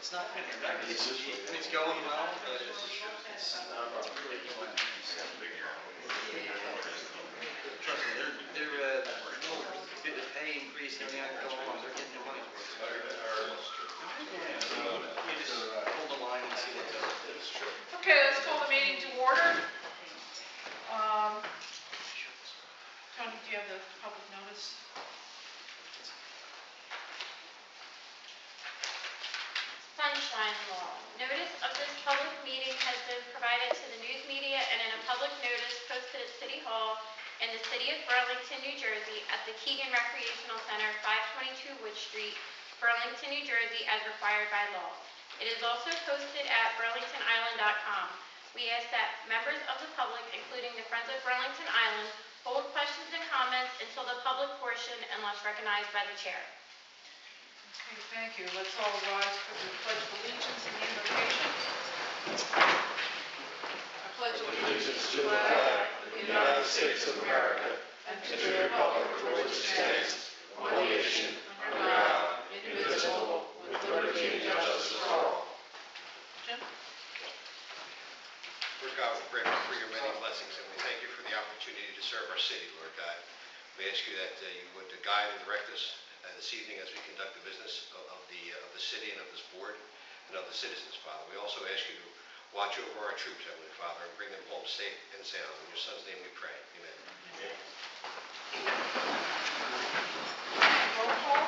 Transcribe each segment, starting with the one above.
It's not finished. It's going well, but it's not really going. Trust me, they're did the pay increase and everything going on. They're getting their money's worth. You just hold the line and see what's up. Okay, let's call the meeting to order. Tony, do you have the public notice? Sunshine Law. Notice of this public meeting has been provided to the news media and in a public notice posted at City Hall in the city of Burlington, New Jersey at the Keegan Recreational Center, 522 Wood Street, Burlington, New Jersey, as required by law. It is also posted at burlingtonisland.com. We ask that members of the public, including the Friends of Burlington Island, hold questions and comments until the public portion unless recognized by the chair. Okay, thank you. Let's all rise for the Pledge of Allegiance and the invocation. I pledge allegiance to the flag of the United States of America and to the republic for which it stands, one nation, under God, indivisible, with liberty and justice for all. Jim? Lord God, we pray for your many blessings, and we thank you for the opportunity to serve our city, Lord God. We ask you that you would guide and direct us this evening as we conduct the business of the city and of this board and of the citizens, Father. We also ask you to watch over our troops, Heavenly Father, and bring them home safe and sound. In your Son's name we pray. Amen. Amen. Roll call.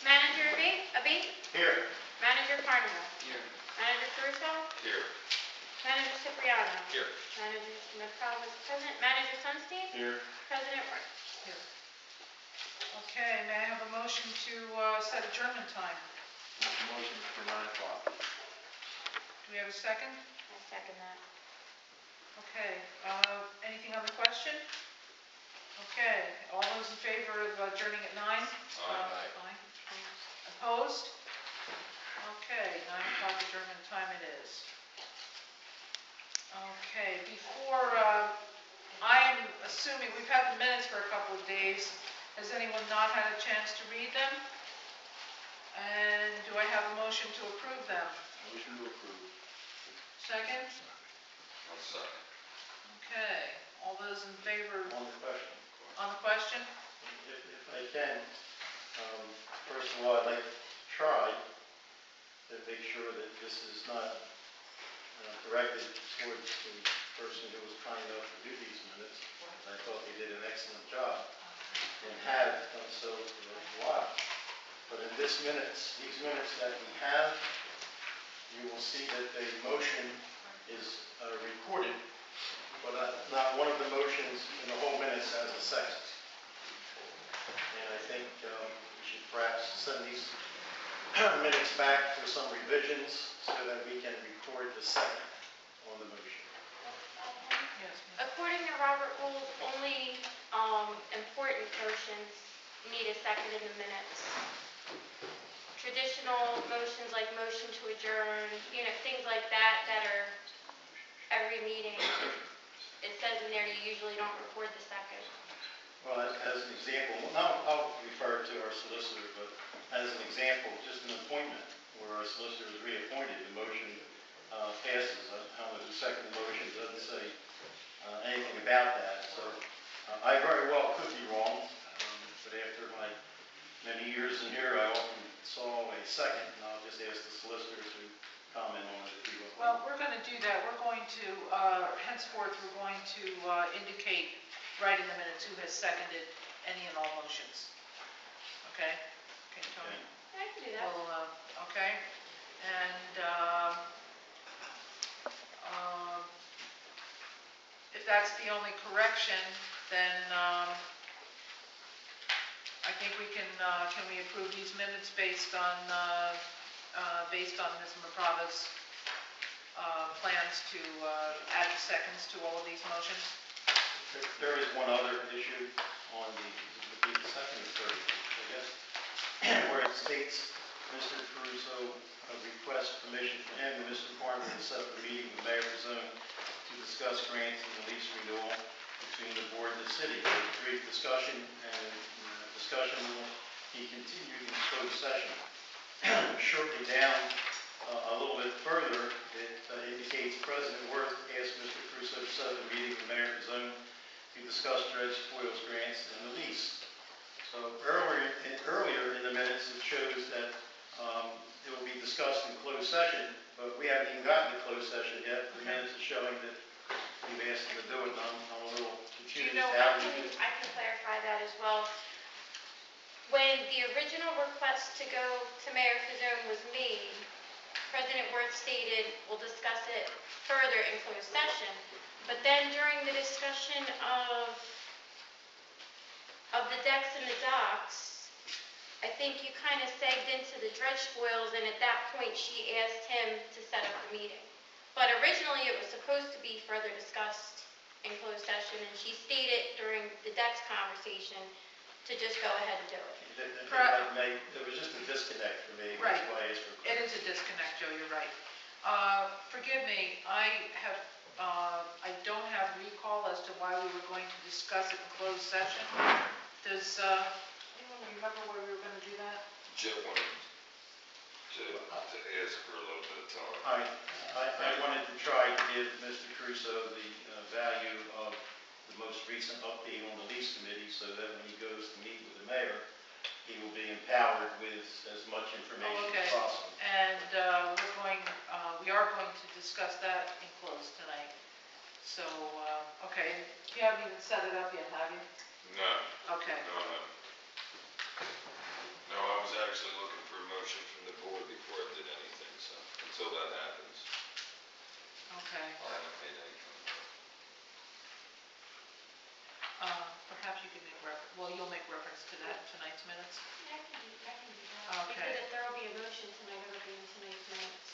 Manager Abate? Here. Manager Carnival? Here. Manager Caruso? Here. Manager Cipriano? Here. Manager McCall is present. Manager Sunstein? Here. President Wright? Here. Okay, may I have a motion to set adjournment time? Motion for 9 o'clock. Do we have a second? I second that. Okay, anything on the question? Okay, all those in favor of adjourning at 9? Aye. Opposed? Okay, 9 o'clock adjournment time it is. Okay, before, I am assuming we've had the minutes for a couple of days. Has anyone not had a chance to read them? And do I have a motion to approve them? Motion to approve. Second? I'll second. Okay, all those in favor On the question, on the question? if I can, first of all, I'd like to try to make sure that this is not directed towards the person who was kind enough to do these minutes. I thought they did an excellent job and have done so for a while. But in these minutes that we have, you will see that the motion is recorded, but not one of the motions in the whole minutes has a second. And I think we should perhaps send these minutes back for some revisions so that we can record the second on the motion. Yes. According to Robert Rules, only important motions need a second in the minutes. Traditional motions like motion to adjourn, things like that are every meeting. It says in there you usually don't record the second. Well, as an example, I'll refer to our solicitor, but as an example, just an appointment where our solicitor is reappointed, the motion passes. However, the second motion doesn't say anything about that. So I very well could be wrong, but after my many years in here, I often saw a second, and I'll just ask the solicitor to comment on it if you will. Well, we're going to do that. We're going to, henceforth, we're going to indicate right in the minutes who has seconded any and all motions. Okay? Okay, Tony? Yeah, I can do that. Well, okay. And if that's the only correction, then I think we can we approve these minutes based on Ms. McCava's plans to add the seconds to all of these motions? There is one other issue on the second and third, I guess, where it states Mr. Caruso requests permission for him and Mr. Farmer to set up a meeting with Mayor Zone to discuss grants and the lease renewal between the board and the city. There was a brief discussion, and discussion will be continued in closed session. shortly down a little bit further, it indicates President Worth asked Mr. Crusoe to set up a meeting with Mayor Zone to discuss dredge spoils grants and the lease. So earlier in the minutes, it shows that it will be discussed in closed session, but we haven't even gotten to closed session yet. The minutes are showing that you've asked him to do it, and I'm a little Do confused. you know, How we did- I can clarify that as well. When the original request to go to Mayor Fazone was made, President Worth stated, we'll discuss it further in closed session. But then during the discussion of the decks and the docks, I think you kind of segged into the dredge spoils, and at that point, she asked him to set up the meeting. But originally, it was supposed to be further discussed in closed session, and she stated during the decks conversation to just go ahead and do it. There was just a disconnect for me. Right. That's why I asked for It clarity. is a disconnect, Joe, you're right. Forgive me, I don't have recall as to why we were going to discuss it in closed session. Does anyone remember where we were going to do that? Joe wanted to ask for a little bit of time. I wanted to try to give Mr. Crusoe the value of the most recent update on the lease committee, so that when he goes to meet with the mayor, he will be empowered with as much information Okay. as possible. And we are going to discuss that in closed tonight. So, okay, you haven't even set it up yet, have you? No, Okay. no, I was actually looking for a motion from the board before I did anything, so until that happens, Okay. I haven't made any comment. Perhaps you could you'll make reference to that in tonight's minutes? Yeah, I can do that. Okay. Because if there will be a motion tonight, it'll be in tonight's minutes.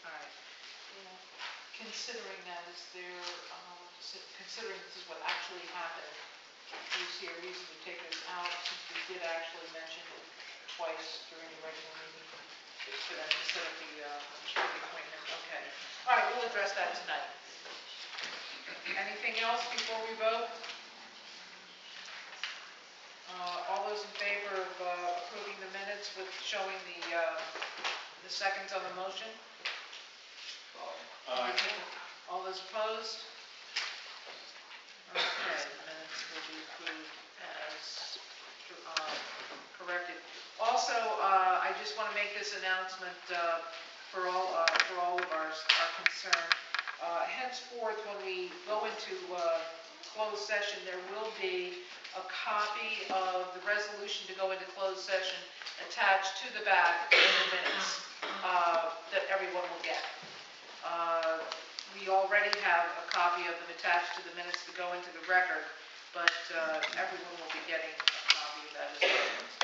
All right. Yeah. Considering that, considering this is what actually happened, do you see a reason to take this out, since we did actually mention it twice during the regular meeting, for them to set up the appointment? Okay. All right, we'll address that tonight. Anything else before we vote? All those in favor of approving the minutes with showing the seconds on the motion? All those opposed? Okay, the minutes will be approved as corrected. Also, I just want to make this announcement for all of our concern. Henceforth, when we go into closed session, there will be a copy of the resolution to go into closed session attached to the back of the minutes that everyone will get. We already have a copy of them attached to the minutes to go into the record, but everyone will be getting a copy of that as well.